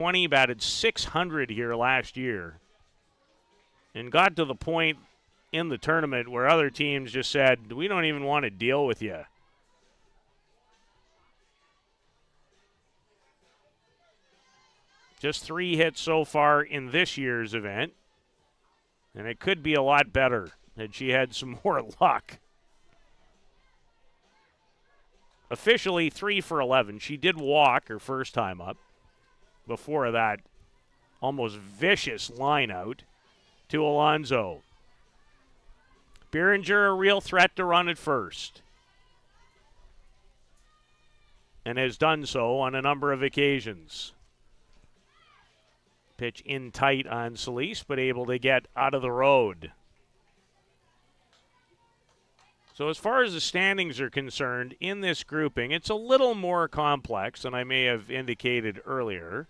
20, batted .600 here last year, and got to the point in the tournament where other teams just said, we don't even want to deal with you. Just 3 hits so far in this year's event, and it could be a lot better had she had some more luck. Officially 3 for 11. She did walk her first time up. Before that, almost vicious line out to Alonso. Beringer a real threat to run at first, and has done so on a number of occasions. Pitch in tight on Solis, but able to get out of the road. So as far as the standings are concerned, in this grouping, it's a little more complex than I may have indicated earlier.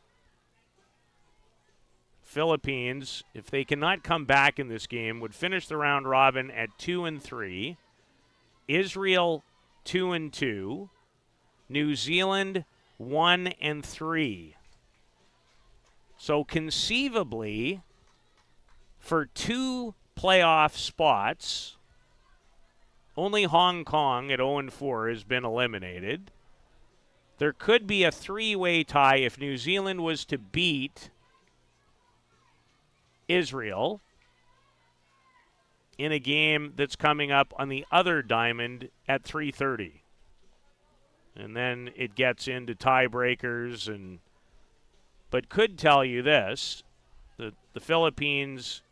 Philippines, if they cannot come back in this game, would finish the round robin at 2-3. Israel 2-2. New Zealand 1-3. So conceivably, for 2 playoff spots, only Hong Kong at 0-4 has been eliminated. There could be a 3-way tie if New Zealand was to beat Israel in a game that's coming up on the other diamond at 3:30. And then it gets into tiebreakers, but could tell you this, that the Philippines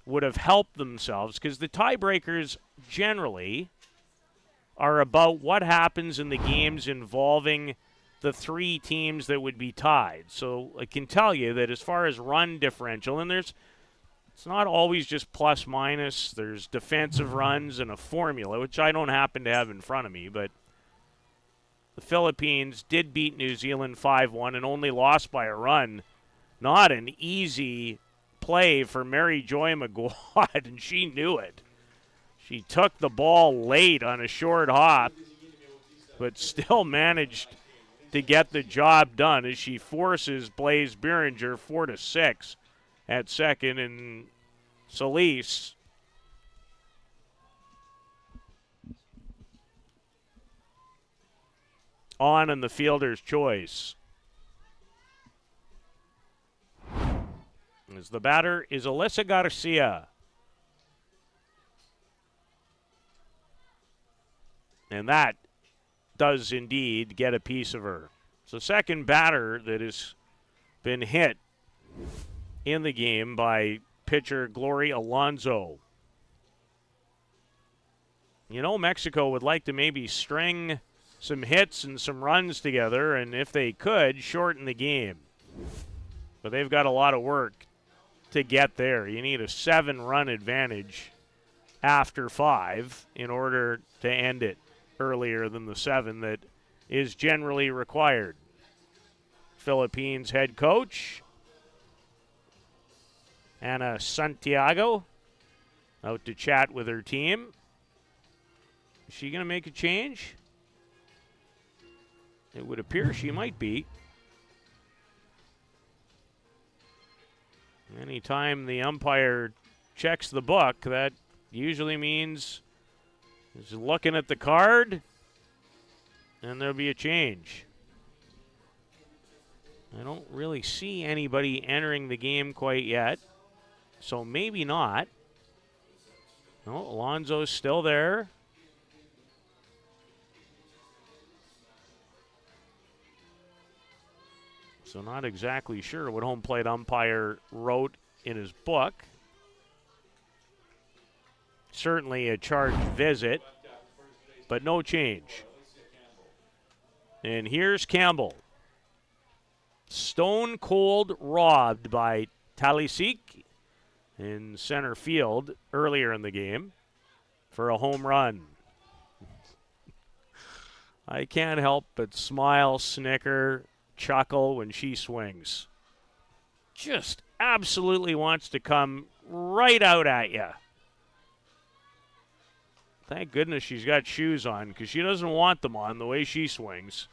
would have helped themselves, because the tiebreakers generally are about what happens in the games involving the 3 teams that would be tied. So I can tell you that as far as run differential, and it's not always just plus minus, there's defensive runs and a formula, which I don't happen to have in front of me, but the Philippines did beat New Zealand 5-1 and only lost by a run. Not an easy play for Mary Joy McGuad, and she knew it. She took the ball late on a short hop, but still managed to get the job done as she forces Blaze Beringer 4-6 at second, and Solis on in the fielder's choice. As the batter is Alyssa Garcia. And that does indeed get a piece of her. It's the second batter that has been hit in the game by pitcher Glory Alonso. You know, Mexico would like to maybe string some hits and some runs together, and if they could, shorten the game. But they've got a lot of work to get there. You need a 7-run advantage after 5 in order to end it earlier than the 7 that is generally required. Philippines head coach Ana Santiago out to chat with her team. Is she going to make a change? It would appear she might be. Anytime the umpire checks the book, that usually means he's looking at the card, and there'll be a change. I don't really see anybody entering the game quite yet, so maybe not. No, Alonso's still there. So not exactly sure what home plate umpire wrote in his book. Certainly a charged visit, but no change. And here's Campbell. Stone cold robbed by Talisic in center field earlier in the game for a home run. I can't help but smile, snicker, chuckle when she swings. Just absolutely wants to come right out at you. Thank goodness she's got shoes on, because she doesn't want them on the way she swings.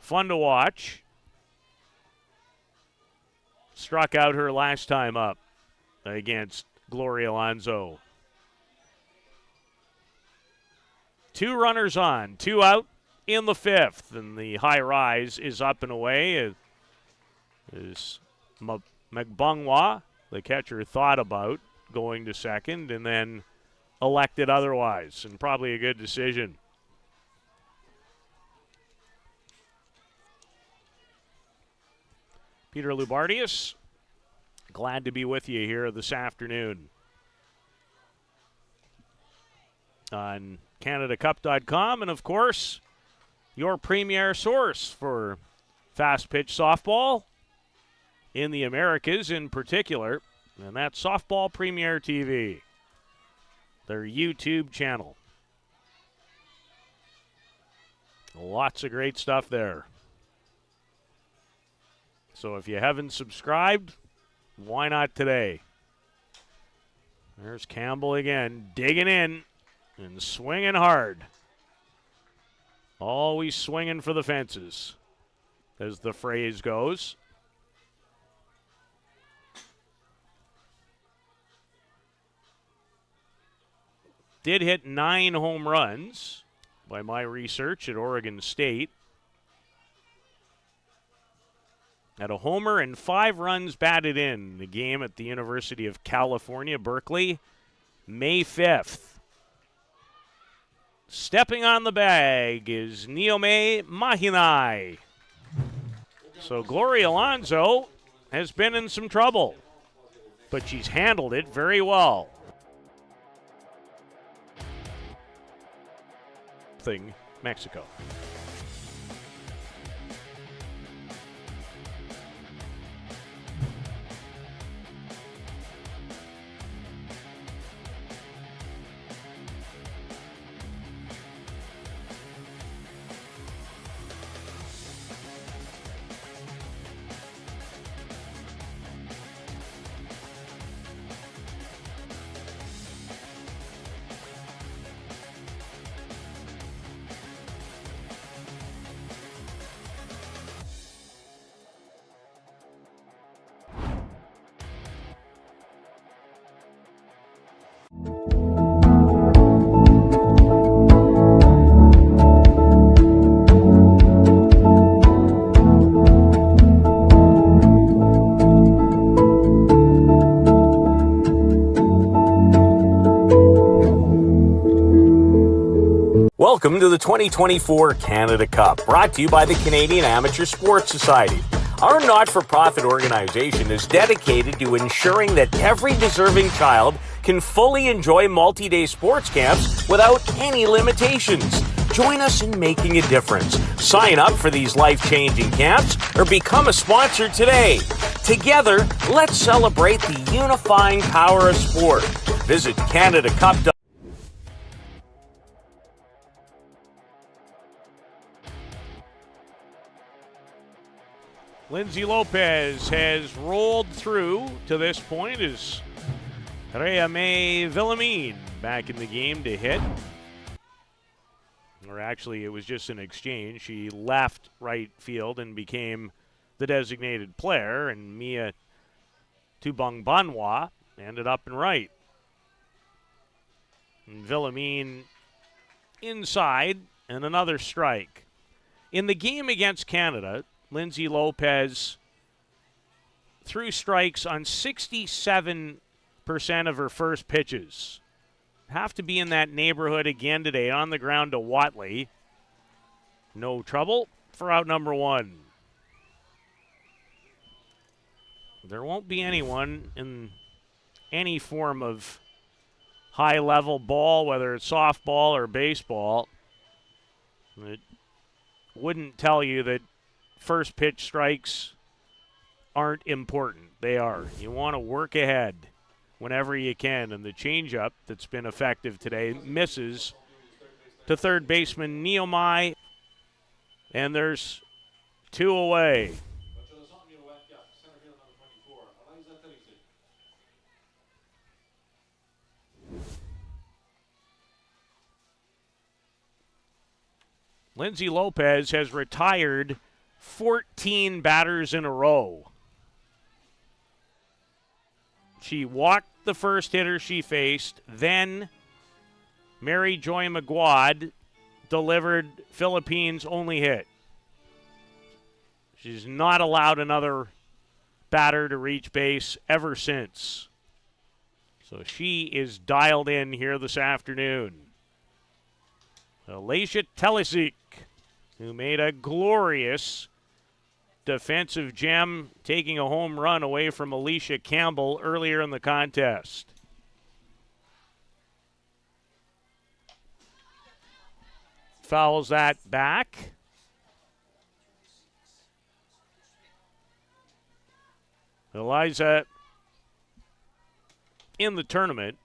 Fun to watch. Struck out her last time up against Gloria Alonso. 2 runners on, 2 out in the 5th, and the high rise is up and away. Is Magbangwa, the catcher, thought about going to second and then elected otherwise, and probably a good decision. Peter Loubardias, glad to be with you here this afternoon on CanadaCup.com, and of course, your premier source for fast pitch softball in the Americas in particular, and that's Softball Premier TV, their YouTube channel. Lots of great stuff there. So if you haven't subscribed, why not today? There's Campbell again, digging in and swinging hard. Always swinging for the fences, as the phrase goes. Did hit 9 home runs by my research at Oregon State. Had a homer and 5 runs batted in the game at the University of California, Berkeley, May 5th. Stepping on the bag is Niome Mahinai. So Gloria Alonso has been in some trouble, but she's handled it very well. Mexico. Welcome to the 2024 Canada Cup, brought to you by the Canadian Amateur Sports Society. Our not-for-profit organization is dedicated to ensuring that every deserving child can fully enjoy multi-day sports camps without any limitations. Join us in making a difference. Sign up for these life-changing camps or become a sponsor today. Together, let's celebrate the unifying power of sport. Visit CanadaCup.com. Lindsay Lopez has rolled through to this point as Rhea May Villamine back in the game to hit. Or actually, it was just an exchange. She left right field and became the designated player, and Mia Tubangbanwa ended up in right. And Villamine inside, and another strike. In the game against Canada, Lindsay Lopez threw strikes on 67% of her first pitches. Have to be in that neighborhood again today. On the ground to Watley. No trouble for out number 1. There won't be anyone in any form of high-level ball, whether it's softball or baseball. It wouldn't tell you that first pitch strikes aren't important. They are. You want to work ahead whenever you can, and the changeup that's been effective today misses to third baseman Niomai, and there's 2 away. Lindsay Lopez has retired 14 batters in a row. She walked the first hitter she faced, then Mary Joy McGuad delivered Philippines' only hit. She's not allowed another batter to reach base ever since. So she is dialed in here this afternoon. Alicia Telesic, who made a glorious defensive gem, taking a home run away from Alicia Campbell earlier in the contest. Fouls that back. Eliza, in the tournament,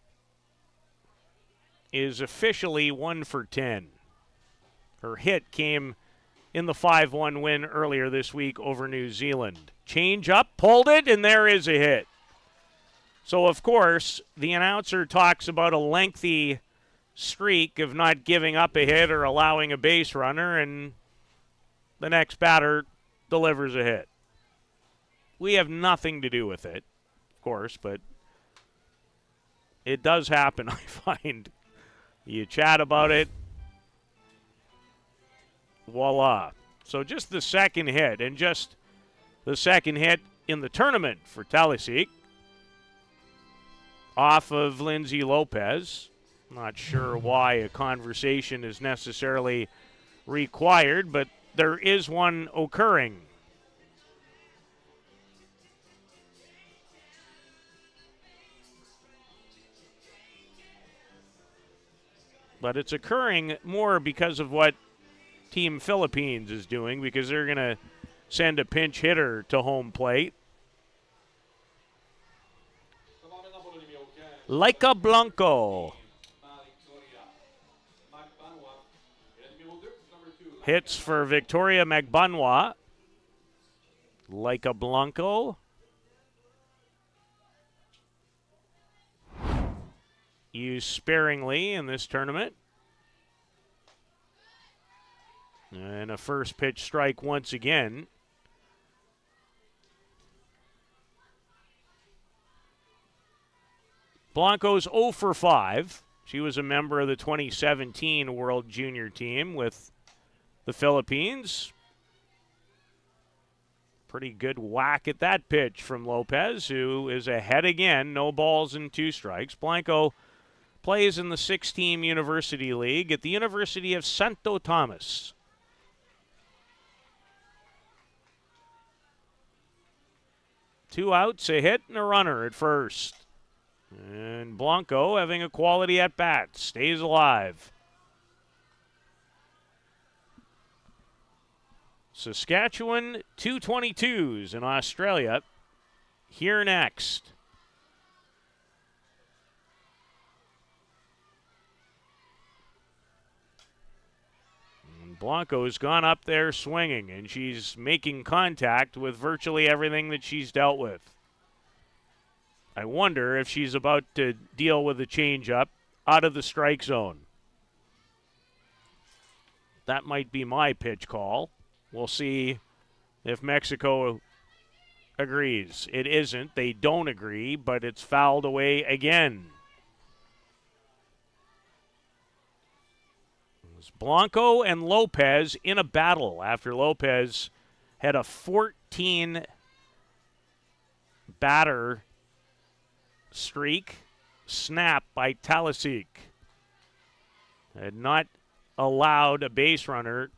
is officially 1 for 10. Her hit came in the 5-1 win earlier this week over New Zealand. Change up, pulled it, and there is a hit. So, of course, the announcer talks about a lengthy streak of not giving up a hit or allowing a base runner, and the next batter delivers a hit. We have nothing to do with it, of course, but it does happen, I find. You chat about it, voila. So just the second hit, and just the second hit in the tournament for Telesic off of Lindsay Lopez. Not sure why a conversation is necessarily required, but there is one occurring. But it's occurring more because of what Team Philippines is doing, because they're going to send a pinch hitter to home plate. Laika Blanco hits for Victoria Magbanwa. Laika Blanco used sparingly in this tournament. And a first pitch strike once again. Blanco's 0 for 5. She was a member of the 2017 World Junior team with the Philippines. Pretty good whack at that pitch from Lopez, who is ahead again. No balls and 2 strikes. Blanco plays in the 6-team University League at the University of Santo Tomas. Two outs, a hit, and a runner at first. And Blanco, having a quality at bat, stays alive. Saskatchewan 222s in Australia. Here next. Blanco's gone up there swinging, and she's making contact with virtually everything that she's dealt with. I wonder if she's about to deal with a changeup out of the strike zone. That might be my pitch call. We'll see if Mexico agrees. It isn't. They don't agree, but it's fouled away again. Blanco and Lopez in a battle after Lopez had a 14 batter streak snap by Telesic. Had not allowed a base runner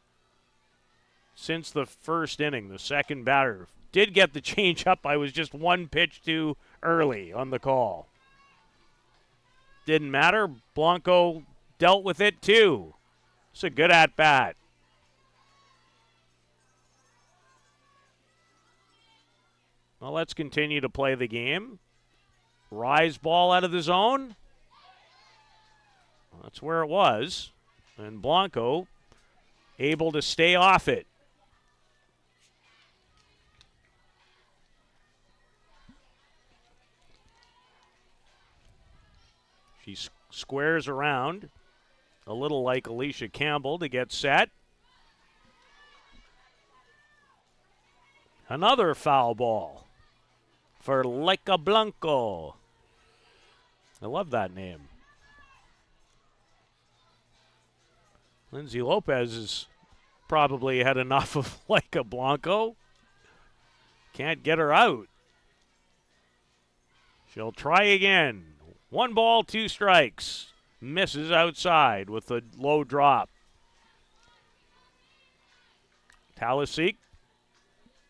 since the first inning. The second batter did get the change up. I was just one pitch too early on the call. Didn't matter. Blanco dealt with it too. It's a good at-bat. Well, let's continue to play the game. Rise ball out of the zone. That's where it was. And Blanco able to stay off it. She squares around, a little like Alicia Campbell, to get set. Another foul ball for Laika Blanco. I love that name. Lindsay Lopez has probably had enough of Laika Blanco. Can't get her out. She'll try again. 1 ball, 2 strikes. Misses outside with a low drop. Talisic,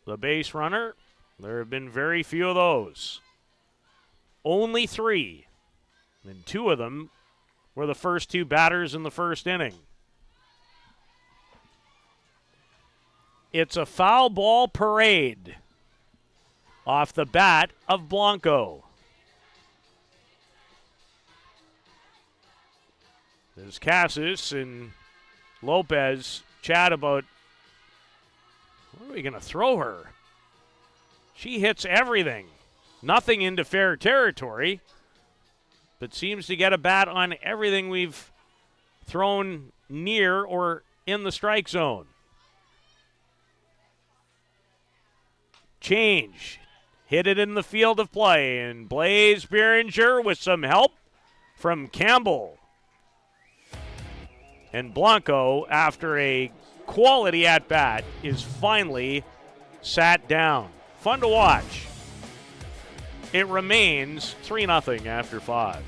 the base runner. There have been very few of those. Only 3. And 2 of them were the first 2 batters in the first inning. It's a foul ball parade off the bat of Blanco. There's Casas and Lopez chat about, what are we going to throw her? She hits everything. Nothing into fair territory, but seems to get a bat on everything we've thrown near or in the strike zone. Change. Hit it in the field of play, and Blaze Behringer with some help from Campbell. And Blanco, after a quality at-bat, is finally sat down. Fun to watch. It remains 3-0 after 5.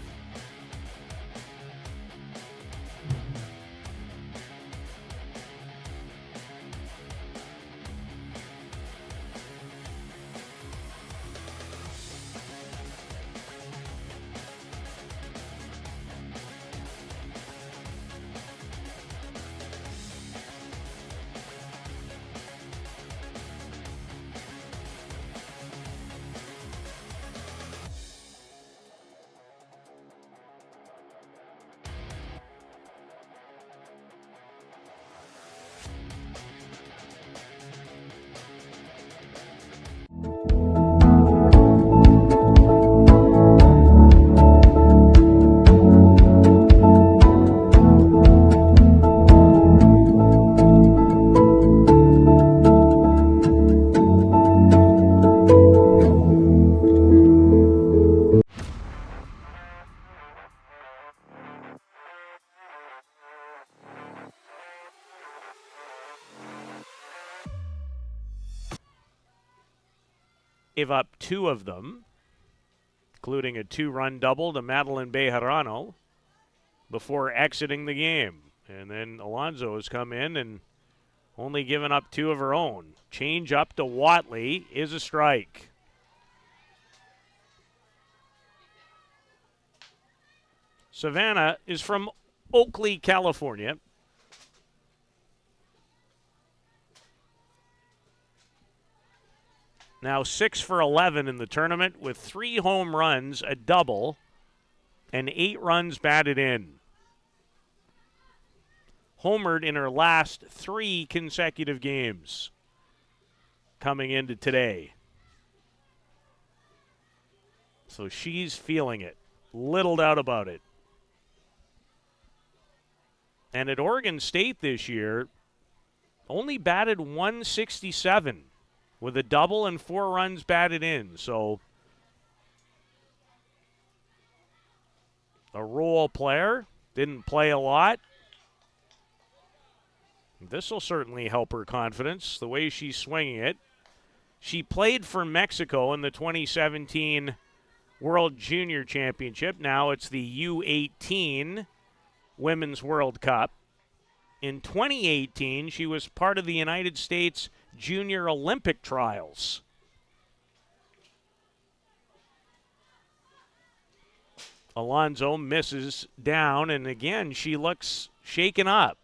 Gave up 2 of them, including a 2-run double to Madeline Bejarano before exiting the game. And then Alonso has come in and only given up 2 of her own. Change up to Watley is a strike. Savannah is from Oakley, California. Now 6 for 11 in the tournament with 3 home runs, a double, and 8 runs batted in. Homered in her last 3 consecutive games coming into today. So she's feeling it. Little doubt about it. And at Oregon State this year, only batted 167 with a double and 4 runs batted in. So a role player, didn't play a lot. This will certainly help her confidence, the way she's swinging it. She played for Mexico in the 2017 World Junior Championship. Now it's the U18 Women's World Cup. In 2018, she was part of the United States Junior Olympic trials. Alonso misses down, and again, she looks shaken up.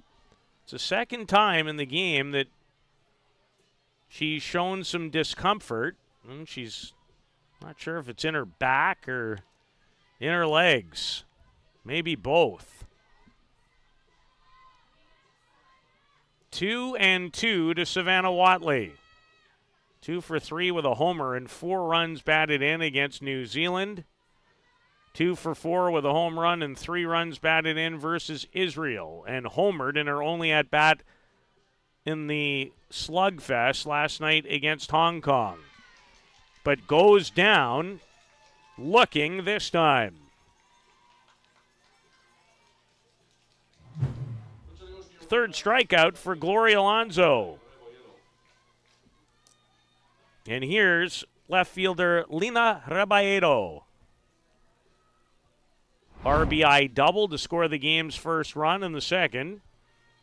It's the second time in the game that she's shown some discomfort. And she's not sure if it's in her back or in her legs. Maybe both. 2-2 to Savannah Watley. 2 for 3 with a homer and 4 runs batted in against New Zealand. 2 for 4 with a home run and 3 runs batted in versus Israel. And homered in her only at-bat in the slugfest last night against Hong Kong, but goes down looking this time. Third strikeout for Gloria Alonso. And here's left fielder Lina Rebaedo. RBI double to score the game's first run in the second.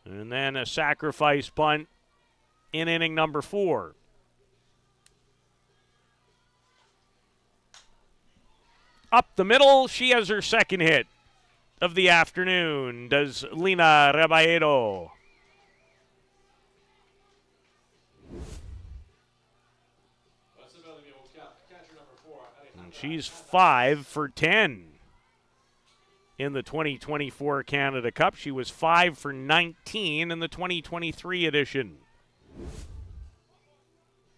And then a sacrifice bunt in inning number 4. Up the middle, she has her second hit of the afternoon, does Lina Rebaedo. And she's 5 for 10 in the 2024 Canada Cup. She was 5 for 19 in the 2023 edition.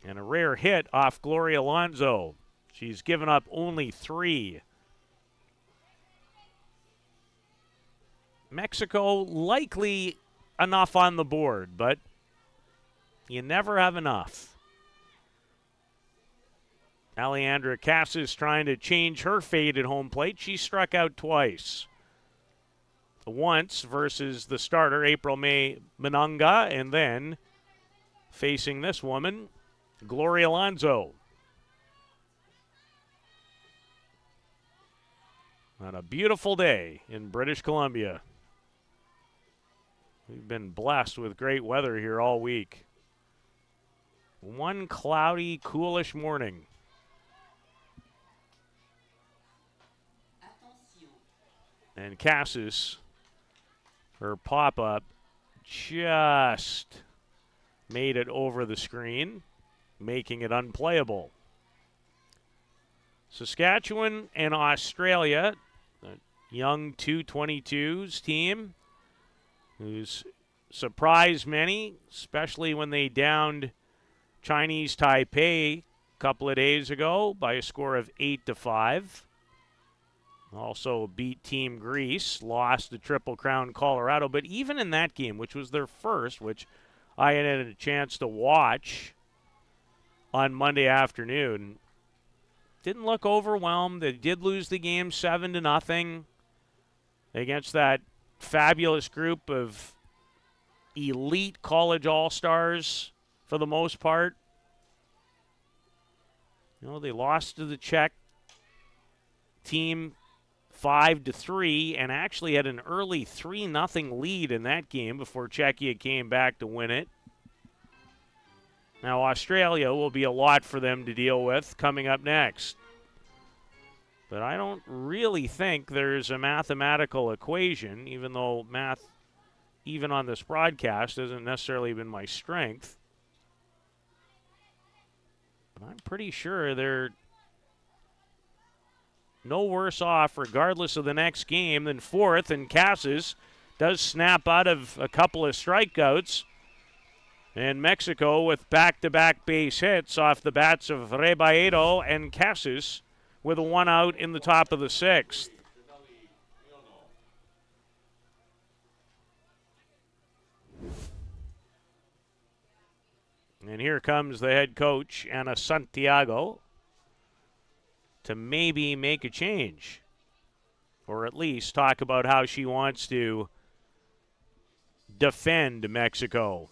And a rare hit off Gloria Alonso. She's given up only 3. Mexico likely enough on the board, but you never have enough. Alejandra Casas trying to change her fate at home plate. She struck out twice. Once versus the starter, April May Manunga, and then facing this woman, Gloria Alonso. On a beautiful day in British Columbia. We've been blessed with great weather here all week. One cloudy, coolish morning. And Casas, her pop-up, just made it over the screen, making it unplayable. Saskatchewan and Australia, a young 222s team who's surprised many, especially when they downed Chinese Taipei a couple of days ago by a score of 8-5. Also beat Team Greece, lost the Triple Crown Colorado. But even in that game, which was their first, which I had a chance to watch on Monday afternoon, didn't look overwhelmed. They did lose the game 7-0 against that fabulous group of elite college all-stars for the most part. You know, they lost to the Czech team 5-3 and actually had an early 3-0 lead in that game before Czechia came back to win it. Now, Australia will be a lot for them to deal with coming up next. But I don't really think there's a mathematical equation, even though math, even on this broadcast, hasn't necessarily been my strength. But I'm pretty sure they're no worse off, regardless of the next game, than fourth. And Casas does snap out of a couple of strikeouts. And Mexico with back-to-back base hits off the bats of Rebaedo and Casas with a one out in the top of the 6th. And here comes the head coach, Ana Santiago, to maybe make a change, or at least talk about how she wants to defend Mexico.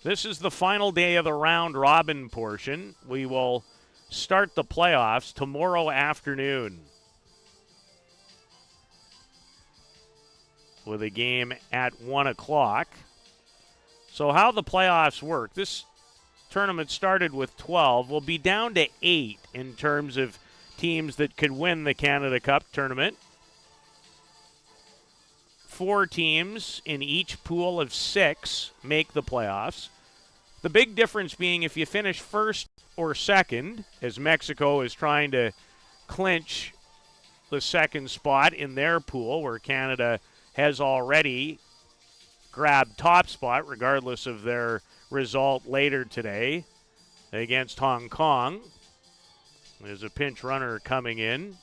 This is the final day of the round robin portion. We will start the playoffs tomorrow afternoon with a game at 1 o'clock. So how the playoffs work, this tournament started with 12. We'll be down to 8 in terms of teams that could win the Canada Cup tournament. 4 teams in each pool of 6 make the playoffs. The big difference being if you finish first or second, as Mexico is trying to clinch the second spot in their pool, where Canada has already grabbed top spot regardless of their result later today against Hong Kong. There's a pinch runner coming in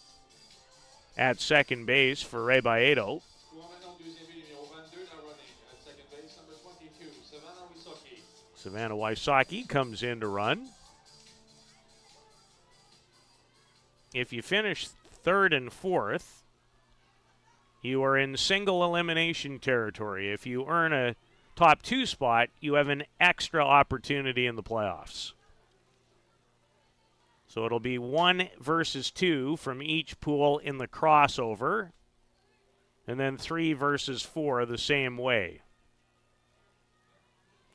at second base for Rebaedo. Savannah Wysocki comes in to run. If you finish third and fourth, you are in single elimination territory. If you earn a top 2 spot, you have an extra opportunity in the playoffs. So it'll be 1 versus 2 from each pool in the crossover, and then 3 versus 4 the same way.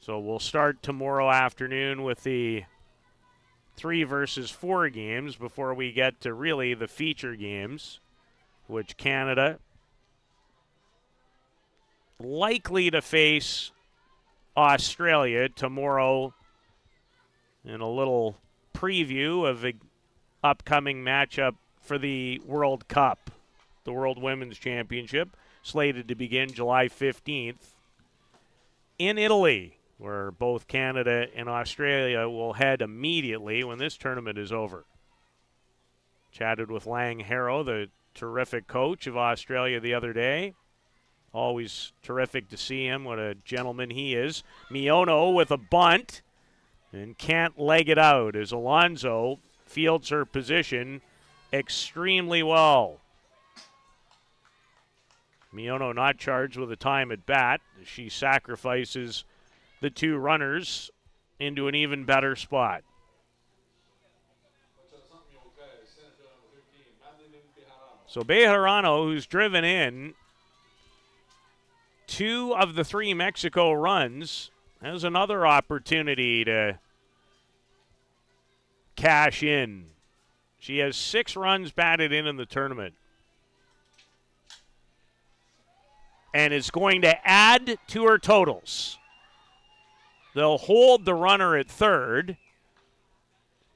So we'll start tomorrow afternoon with the 3 versus 4 games before we get to really the feature games, which Canada likely to face Australia tomorrow in a little preview of the upcoming matchup for the World Cup, the World Women's Championship, slated to begin July 15th in Italy, where both Canada and Australia will head immediately when this tournament is over. Chatted with Lang Harrow, the terrific coach of Australia, the other day. Always terrific to see him. What a gentleman he is. Miono with a bunt and can't leg it out as Alonso fields her position extremely well. Miono not charged with a time at bat. She sacrifices the 2 runners into an even better spot. So Bejarano, who's driven in 2 of the 3 Mexico runs, has another opportunity to cash in. She has 6 runs batted in the tournament, and is going to add to her totals. They'll hold the runner at third,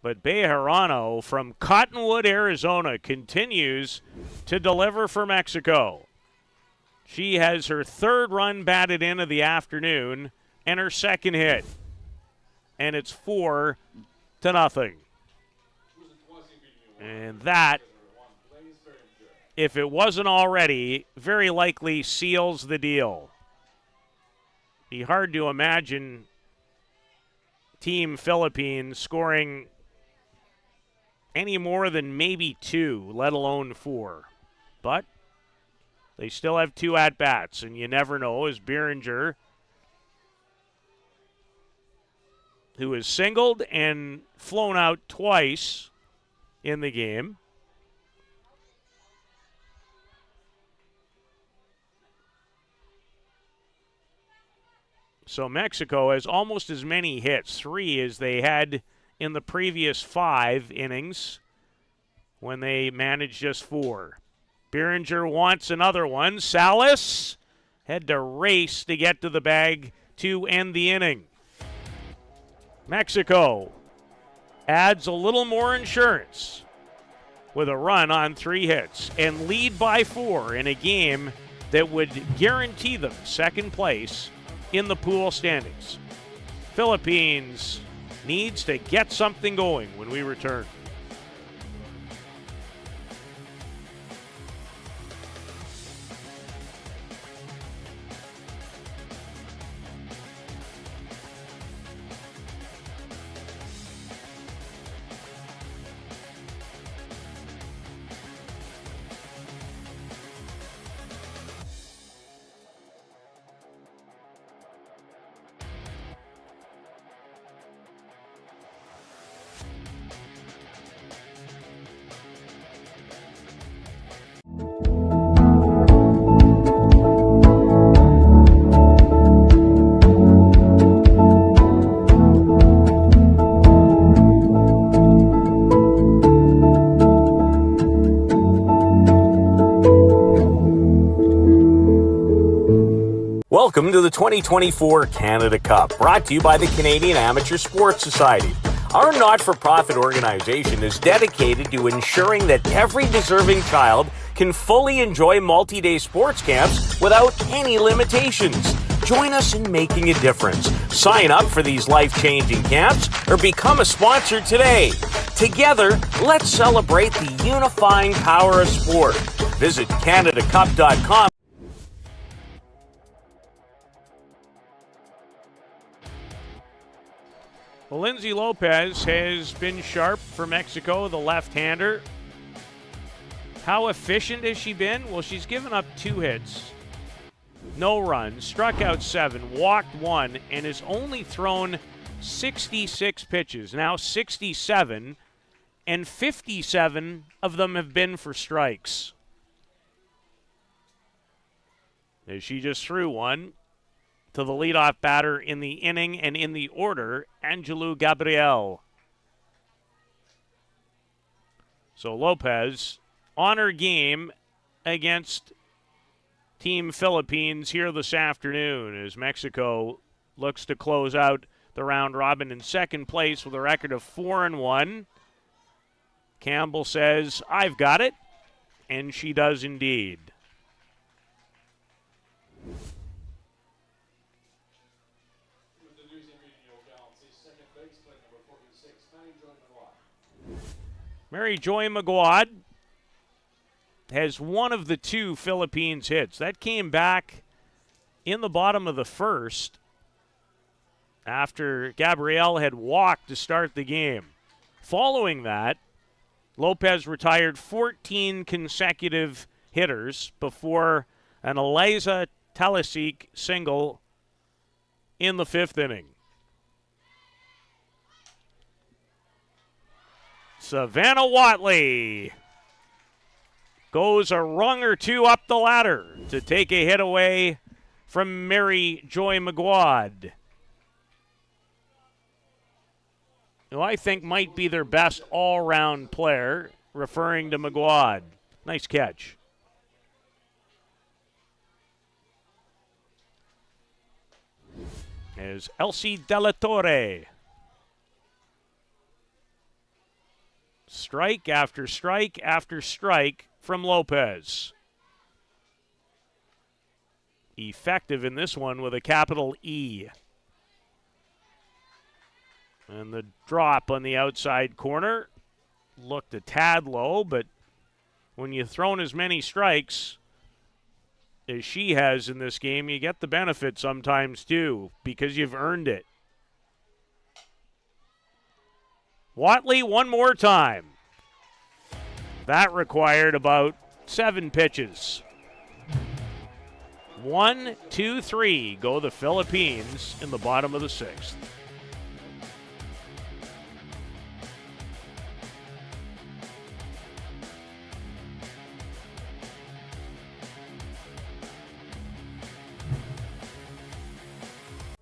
but Bejarano from Cottonwood, Arizona, continues to deliver for Mexico. She has her 3rd run batted in of the afternoon and her 2nd hit, and it's 4-0. And that, if it wasn't already, very likely seals the deal. Be hard to imagine Team Philippines scoring any more than maybe 2, let alone 4. But they still have 2 at-bats, and you never know, as Berenger, who has singled and flown out twice in the game. So Mexico has almost as many hits, 3 as they had in the previous 5 innings when they managed just 4. Berenger wants another one. Salas had to race to get to the bag to end the inning. Mexico adds a little more insurance with a run on 3 hits and lead by 4 in a game that would guarantee them second place in the pool standings. Philippines needs to get something going when we return. Welcome to the 2024 Canada Cup, brought to you by the Canadian Amateur Sports Society. Our not-for-profit organization is dedicated to ensuring that every deserving child can fully enjoy multi-day sports camps without any limitations. Join us in making a difference. Sign up for these life-changing camps or become a sponsor today. Together, let's celebrate the unifying power of sport. Visit CanadaCup.com. Well, Lindsay Lopez has been sharp for Mexico, the left-hander. How efficient has she been? Well, she's given up 2 hits, no runs, struck out 7, walked 1, and has only thrown 66 pitches. Now 67, and 57 of them have been for strikes. As she just threw one to the leadoff batter in the inning and in the order, Angelou Gabriel. So Lopez on her game against Team Philippines here this afternoon as Mexico looks to close out the round robin in second place with a record of 4-1. Campbell says, "I've got it," and she does indeed. Mary Joy Maguad has one of the 2 Philippines hits. That came back in the bottom of the first after Gabriel had walked to start the game. Following that, Lopez retired 14 consecutive hitters before an Eliza Talisic single in the 5th inning. Savannah Watley goes a rung or 2 up the ladder to take a hit away from Mary Joy Maguad, who I think might be their best all-round player, referring to Maguad. Nice catch. As Elsie De La Torre. Strike after strike after strike from Lopez. Effective in this one with a capital E. And the drop on the outside corner looked a tad low, but when you've thrown as many strikes as she has in this game, you get the benefit sometimes too, because you've earned it. Watley one more time. That required about 7 pitches. 1, 2, 3 go the Philippines in the bottom of the 6th.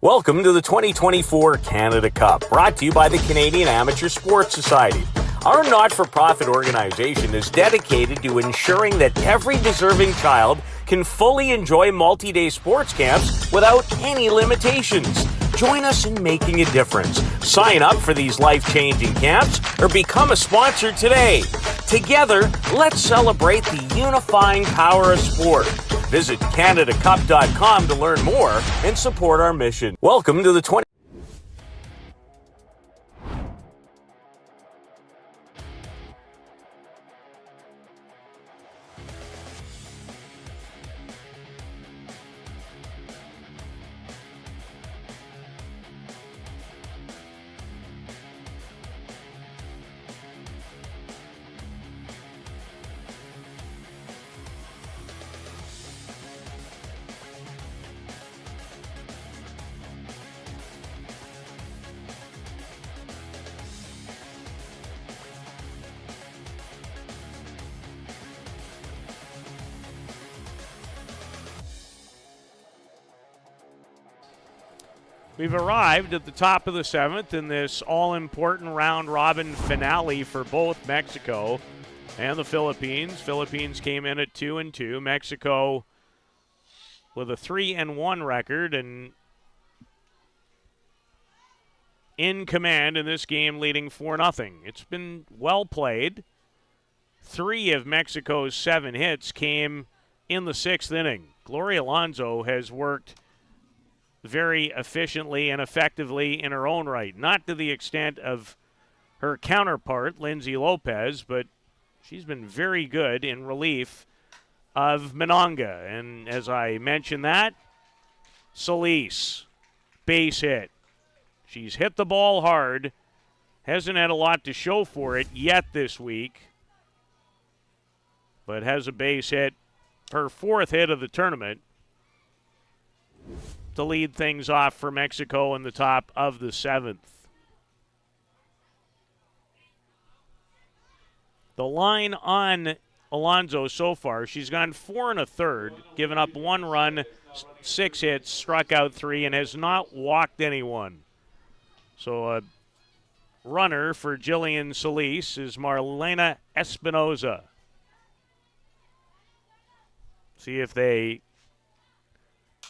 Welcome to the 2024 Canada Cup, brought to you by the Canadian Amateur Sports Society. Our not-for-profit organization is dedicated to ensuring that every deserving child can fully enjoy multi-day sports camps without any limitations. Join us in making a difference. Sign up for these life-changing camps or become a sponsor today. Together, let's celebrate the unifying power of sport. Visit CanadaCup.com to learn more and support our mission. Welcome to the 20... We've arrived at the top of the 7th in this all-important round-robin finale for both Mexico and the Philippines. Philippines came in at 2-2. Mexico with a 3-1 record and in command in this game, leading 4-0. It's been well played. 3 of Mexico's 7 hits came in the 6th inning. Gloria Alonso has worked very efficiently and effectively in her own right. Not to the extent of her counterpart, Lindsay Lopez, but she's been very good in relief of Monongah. And as I mentioned that, Solis, base hit. She's hit the ball hard. Hasn't had a lot to show for it yet this week, but has a base hit, her fourth hit of the tournament, to lead things off for Mexico in the top of the seventh. The line on Alonso so far, she's gone 4 1/3, given up 1 run, 6 hits, struck out 3, and has not walked anyone. So a runner for Jillian Solis is Marlena Espinoza. See if they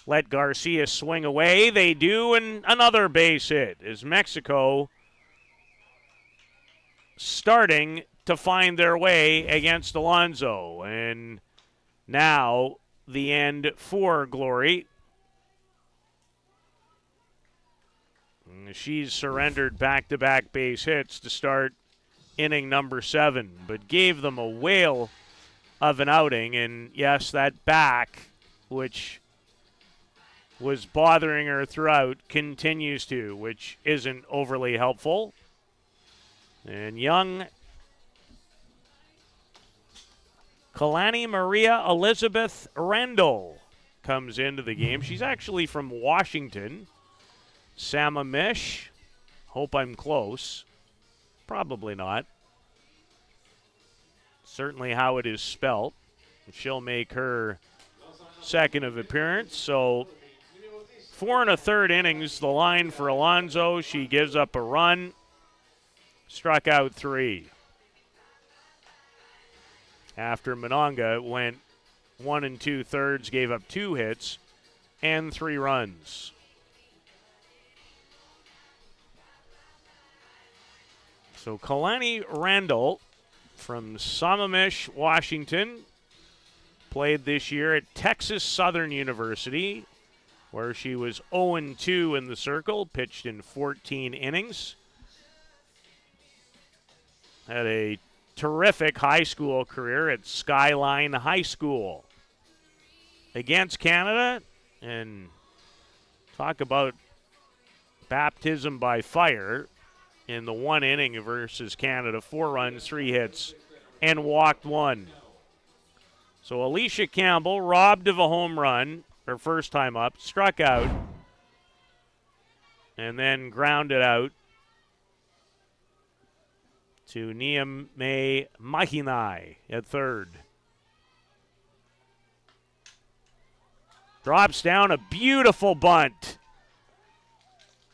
let Garcia swing away. They do, and another base hit is Mexico starting to find their way against Alonso. And now the end for Glory. She's surrendered back-to-back base hits to start inning number 7, but gave them a whale of an outing. And yes, that back, which was bothering her throughout, continues to, which isn't overly helpful. And young Kalani Maria Elizabeth Randall comes into the game. She's actually from Washington. Sammamish. Hope I'm close. Probably not. Certainly how it is spelt. She'll make her second of appearance. So 4 1/3 innings, the line for Alonso. She gives up a run. Struck out 3. After Monongah went 1 2/3, gave up 2 hits and 3 runs. So Kalani Randall from Sammamish, Washington, played this year at Texas Southern University, where she was 0-2 in the circle, pitched in 14 innings. Had a terrific high school career at Skyline High School. Against Canada, and talk about baptism by fire in the 1 inning versus Canada. 4 runs, 3 hits, and walked 1. So Alicia Campbell, robbed of a home run her first time up, struck out, and then grounded out to Niamey Mahinai at third. Drops down a beautiful bunt.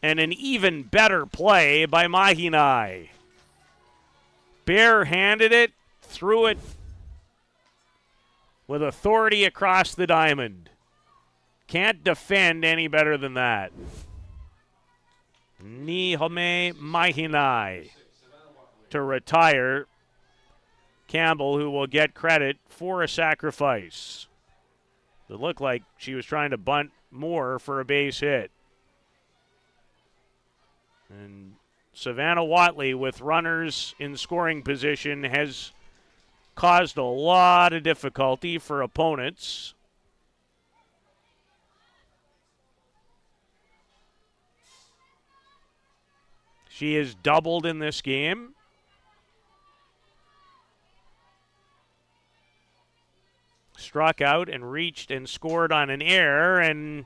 And an even better play by Mahinai. Barehanded it, threw it with authority across the diamond. Can't defend any better than that. Niamey Mahinai to retire Campbell, who will get credit for a sacrifice. It looked like she was trying to bunt more for a base hit. And Savannah Watley, with runners in scoring position, has caused a lot of difficulty for opponents. She is doubled in this game. Struck out and reached and scored on an error and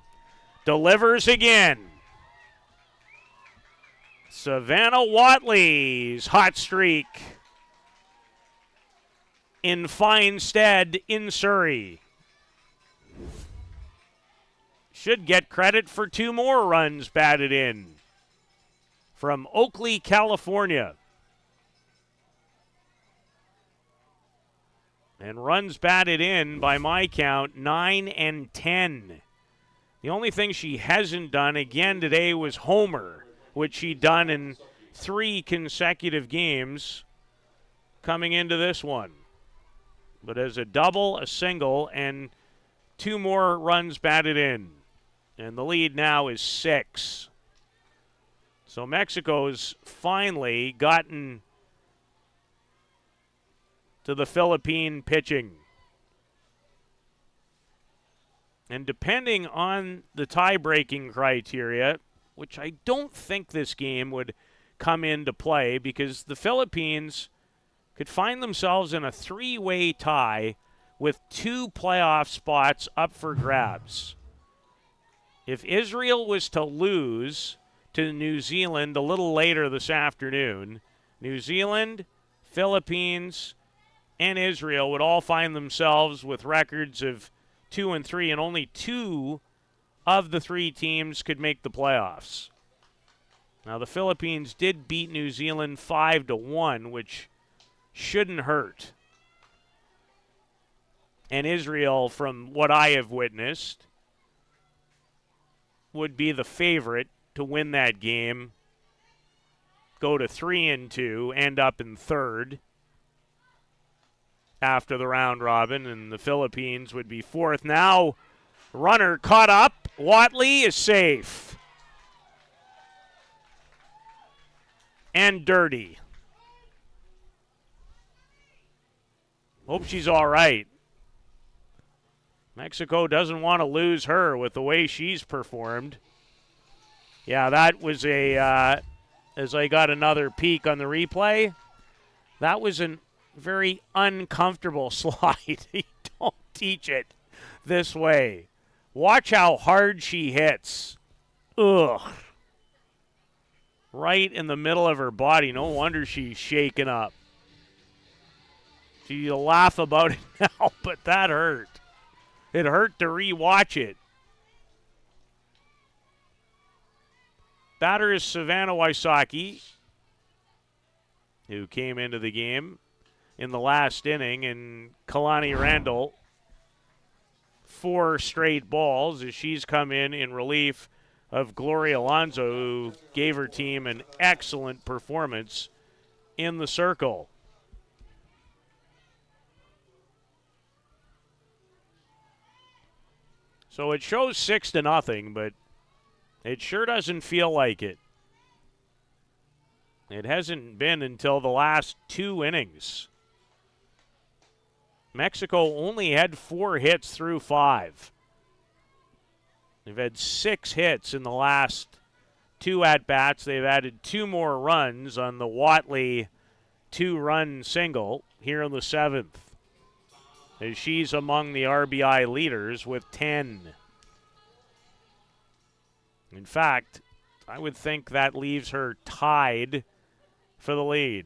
delivers again. Savannah Watley's hot streak in fine stead in Surrey. Should get credit for 2 more runs batted in from Oakley, California. And runs batted in, by my count, 9 and 10. The only thing she hasn't done again today was homer, which she'd done in 3 consecutive games coming into this one. But as a double, a single, and 2 more runs batted in. And the lead now is 6. So Mexico's finally gotten to the Philippine pitching. And depending on the tie-breaking criteria, which I don't think this game would come into play because the Philippines could find themselves in a three-way tie with 2 playoff spots up for grabs. If Israel was to lose to New Zealand a little later this afternoon, New Zealand, Philippines, and Israel would all find themselves with records of 2-3, and only 2 of the 3 teams could make the playoffs. Now, the Philippines did beat New Zealand 5-1, which shouldn't hurt. And Israel, from what I have witnessed, would be the favorite to win that game, go to 3-2, end up in third after the round robin, and the Philippines would be fourth. Now, runner caught up. Watley is safe. And dirty. Hope she's all right. Mexico doesn't want to lose her with the way she's performed. Yeah, that was as I got another peek on the replay, that was a very uncomfortable slide. You don't teach it this way. Watch how hard she hits. Ugh. Right in the middle of her body. No wonder she's shaken up. You laugh about it now, but that hurt. It hurt to rewatch it. Batter is Savannah Wysocki, who came into the game in the last inning, and Kalani Randall, 4 straight balls as she's come in relief of Gloria Alonso, who gave her team an excellent performance in the circle. So it shows 6-0, but it sure doesn't feel like it. It hasn't been until the last 2 innings. Mexico only had 4 hits through 5. They've had 6 hits in the last 2 at-bats. They've added 2 more runs on the Watley 2-run single here in the 7th, as she's among the RBI leaders with 10. In fact, I would think that leaves her tied for the lead.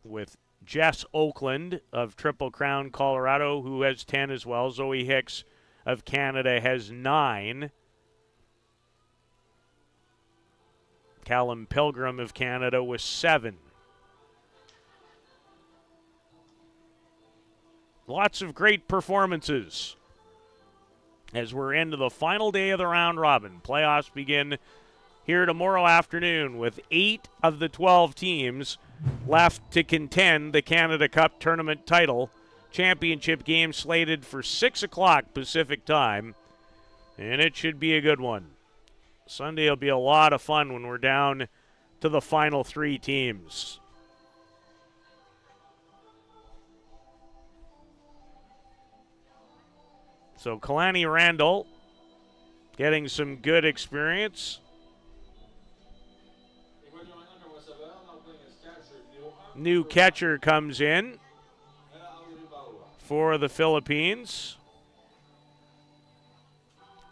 With Jess Oakland of Triple Crown, Colorado, who has 10 as well. Zoe Hicks of Canada has 9. Callum Pilgrim of Canada with 7. Lots of great performances as we're into the final day of the round robin. Playoffs begin here tomorrow afternoon with 8 of the 12 teams left to contend the Canada Cup tournament title. Championship game slated for 6 o'clock Pacific time, and it should be a good one. Sunday will be a lot of fun when we're down to the final 3 teams. So Kalani Randall getting some good experience. New catcher comes in for the Philippines.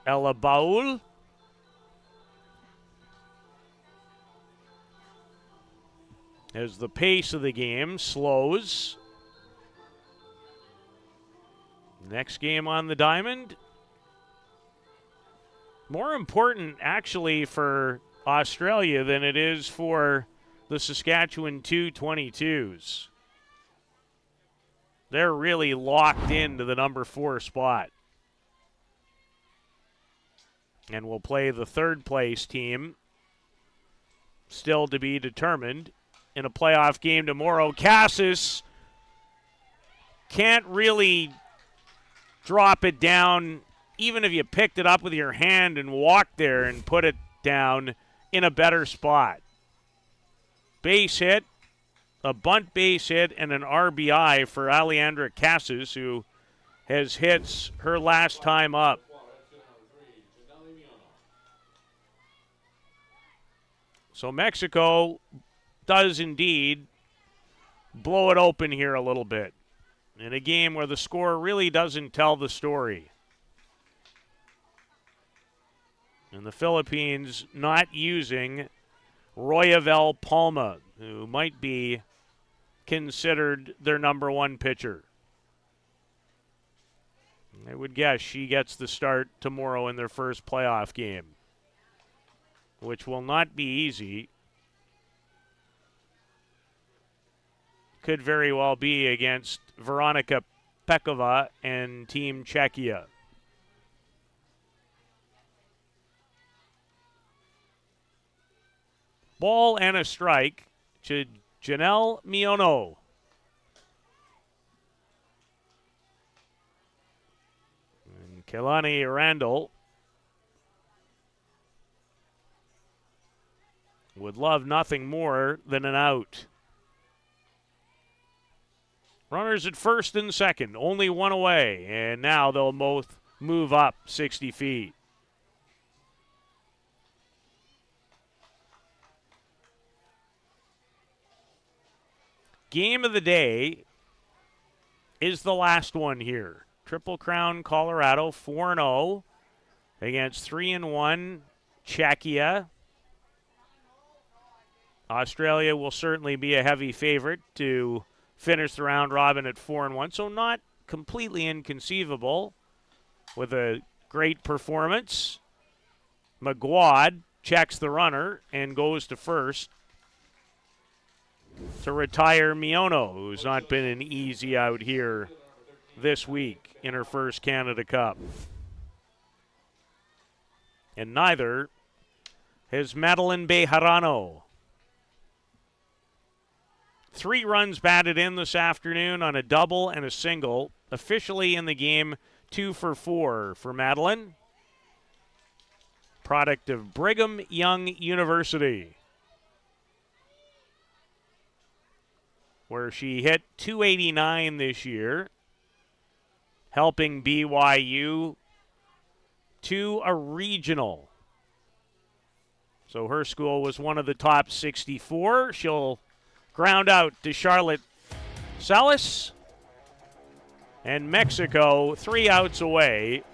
Ella Baul. As the pace of the game slows. Next game on the diamond. More important, actually, for Australia than it is for the Saskatchewan 222s. They're really locked into the number 4 spot. And will play the 3rd place team, still to be determined, in a playoff game tomorrow. Cassis can't really drop it down, even if you picked it up with your hand and walked there and put it down in a better spot. Base hit a bunt base hit and an RBI for Alejandra Casas, who has hits her last time up. So Mexico does indeed blow it open here a little bit in a game where the score really doesn't tell the story. And the Philippines not using Royavel Palma, who might be considered their number one pitcher. I would guess she gets the start tomorrow in their first playoff game, which will not be easy. Could very well be against Veronika Pekova and Team Czechia. Ball and a strike to Janelle Miono. And Kelani Randall would love nothing more than an out. Runners at first and second, only one away, and now they'll both move up 60 feet. Game of the day is the last one here. Triple Crown Colorado 4-0 against 3-1 Czechia. Australia will certainly be a heavy favorite to finish the round robin at 4-1, so not completely inconceivable with a great performance. McGuad checks the runner and goes to first to retire Miono, who's not been an easy out here this week in her first Canada Cup. And neither has Madeline Bejarano. 3 runs batted in this afternoon on a double and a single. Officially in the game, 2 for 4 for Madeline. Product of Brigham Young University, where she hit .289 this year, helping BYU to a regional. So her school was one of the top 64. She'll ground out to Charlotte Salas. And Mexico 3 outs away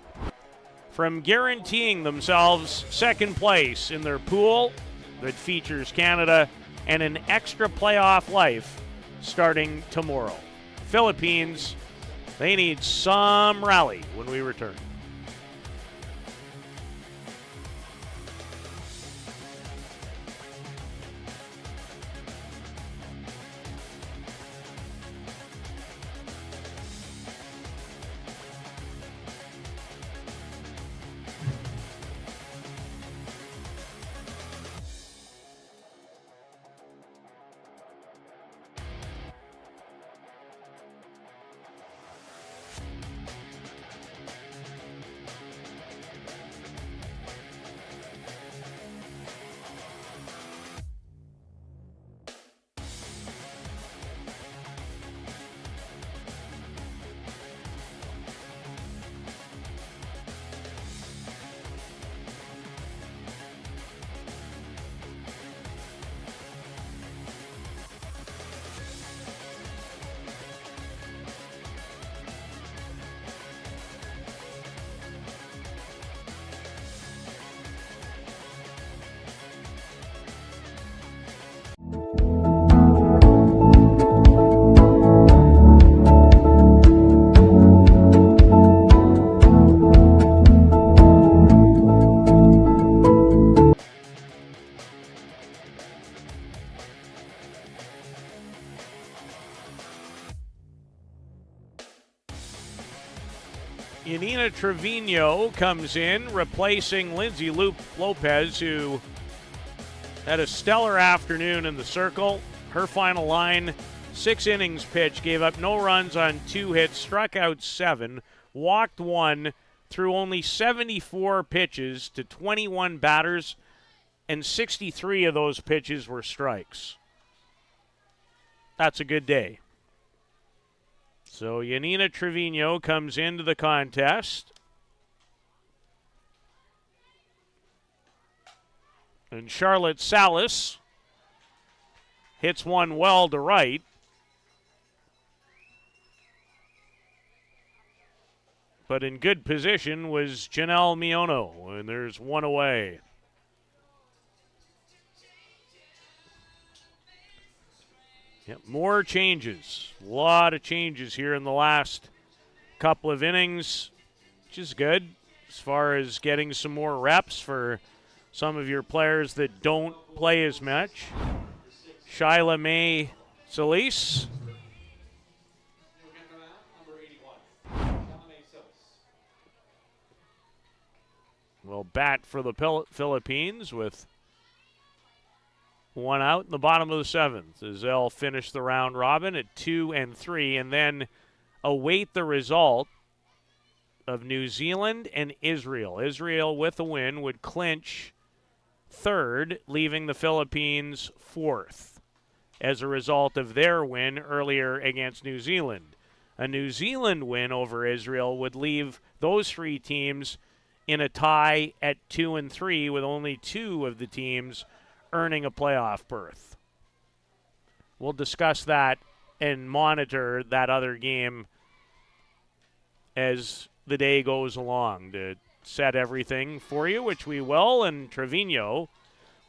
from guaranteeing themselves second place in their pool that features Canada and an extra playoff life starting tomorrow. Philippines, they need some rally when we return. Yanina Trevino comes in, replacing Lindsay Lopez, who had a stellar afternoon in the circle. Her final line, 6 innings pitched, gave up no runs on 2 hits, struck out 7, walked 1, threw only 74 pitches to 21 batters, and 63 of those pitches were strikes. that's a good day. So Yanina Trevino comes into the contest. And Charlotte Salas hits one well to right. But in good position was Janelle Miono, and there's one away. Yep, more changes. A lot of changes here in the last couple of innings, which is good as far as getting some more reps for some of your players that don't play as much. Shyla May Solis. Will bat for the Philippines with one out in the bottom of the seventh as they'll finish the round robin at 2-3 and then await the result of New Zealand and Israel. Israel with a win would clinch third, leaving the Philippines fourth as a result of their win earlier against New Zealand. A New Zealand win over Israel would leave those three teams in a tie at 2-3 with only two of the teams earning a playoff berth. We'll discuss that and monitor that other game as the day goes along to set everything for you, which we will. And Trevino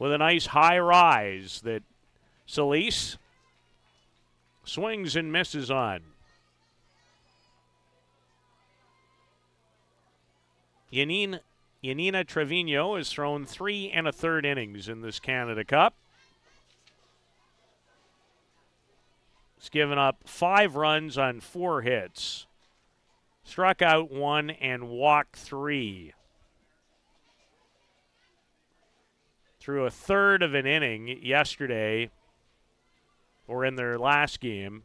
with a nice high rise that Solis swings and misses on. Yanina Trevino has thrown 3 1/3 innings in this Canada Cup. He's given up 5 runs on 4 hits, struck out 1 and walked 3. Through a third of an inning yesterday, or in their last game,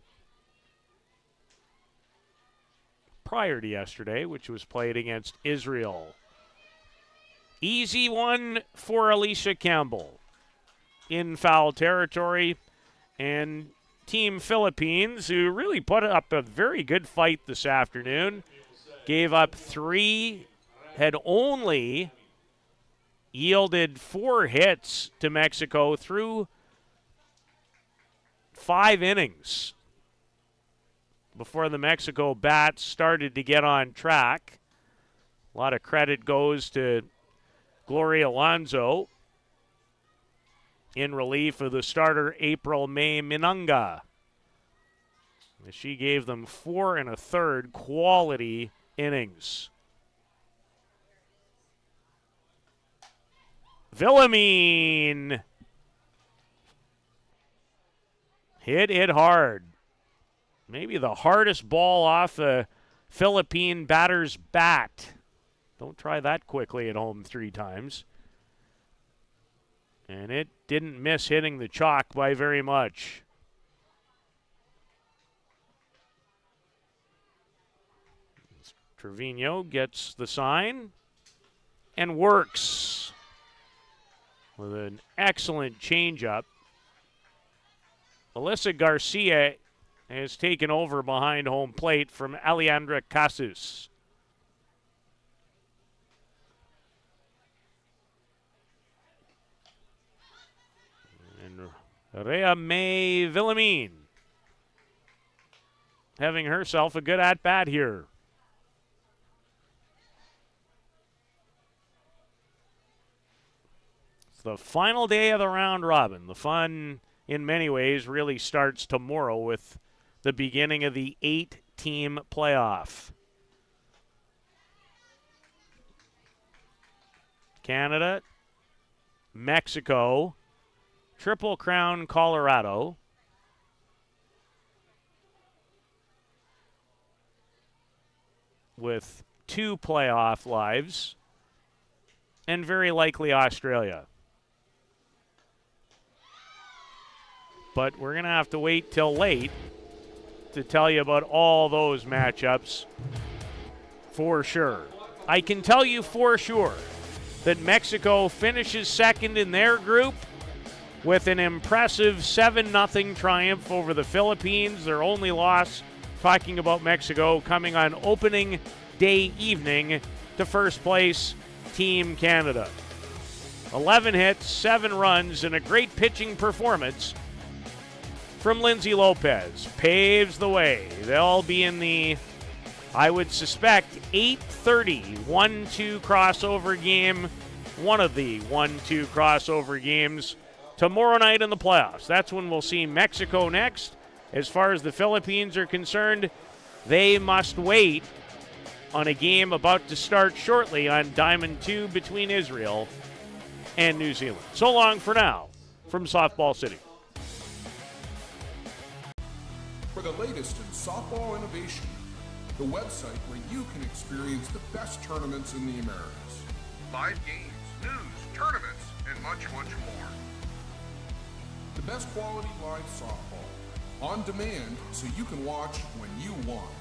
prior to yesterday, which was played against Israel. Easy one for Alicia Campbell in foul territory. And Team Philippines, who really put up a very good fight this afternoon, gave up 3, had only yielded 4 hits to Mexico through 5 innings before the Mexico bats started to get on track. A lot of credit goes to Gloria Alonso in relief of the starter April May Minanga. She gave them 4 1/3 quality innings. Villamine hit hard. Maybe the hardest ball off a Philippine batter's bat. Don't try that quickly at home 3 times. And it didn't miss hitting the chalk by very much. Trevino gets the sign and works with an excellent changeup. Melissa Garcia has taken over behind home plate from Alejandra Casus. And Rhea May Villamine having herself a good at-bat here. It's the final day of the round robin. The fun, in many ways, really starts tomorrow with the beginning of the 8-team playoff. Canada, Mexico, Triple Crown Colorado, with 2 playoff lives, and very likely Australia. But we're going to have to wait till late to tell you about all those matchups for sure. I can tell you for sure that Mexico finishes second in their group with an impressive 7-0 triumph over the Philippines. Their only loss, talking about Mexico, coming on opening day evening to first place Team Canada. 11 hits, 7 runs, and a great pitching performance from Lindsay Lopez paves the way. They'll be in the, I would suspect, 8:30 1-2 crossover game, one of the 1-2 crossover games tomorrow night in the playoffs. That's when we'll see Mexico next. As far as the Philippines are concerned, they must wait on a game about to start shortly on Diamond 2 between Israel and New Zealand. So long for now from Softball City. For the latest in softball innovation, the website where you can experience the best tournaments in the Americas. Live games, news, tournaments, and much, much more. The best quality live softball, on demand so you can watch when you want.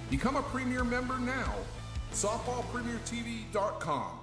Become a Premier member now. SoftballPremierTV.com.